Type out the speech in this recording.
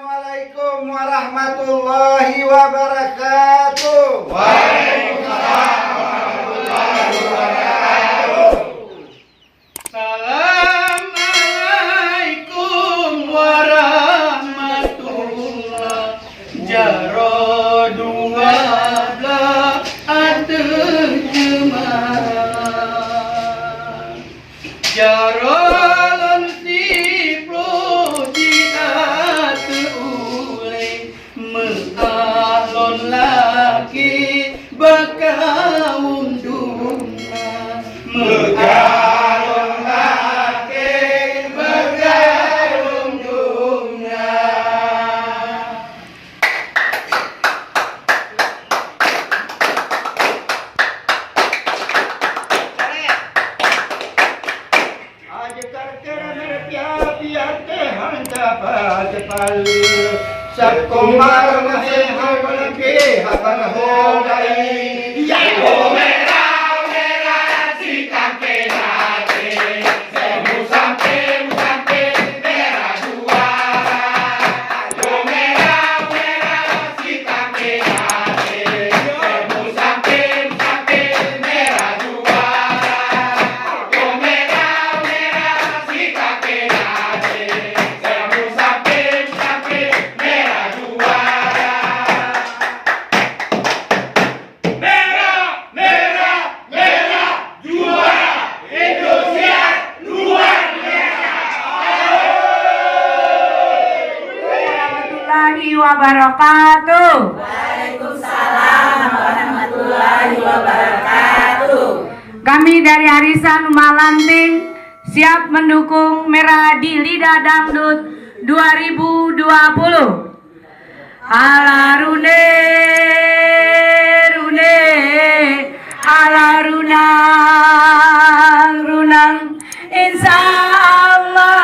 Assalamualaikum warahmatullahi wabarakatuh. Waalaikumsalam warahmatullahi wabarakatuh. Assalamualaikum warahmatullahi jaro dua belah terjemah jaro lagi bakaung dunga Begalung laki begalung dunga. Aja karkera merpiat teh handa pajapal. Sakumar masih habalki haban hodai. Ya ho merah merah si kampe nate, semu sampe merah juara. Yo merah merah si kampe nate, semu sampe merah juara. Yo merah merah si kampe nate, semu sampe merah juara. Merah, merah, merah, juara Indonesia luar biasa. Warahmatullahi wabarakatuh. Waalaikumsalam warahmatullahi wabarakatuh. Kami dari Arisan Malanting siap mendukung Merah di Lidah Dangdut 2020. Ala rune rune ala runang runang insya Allah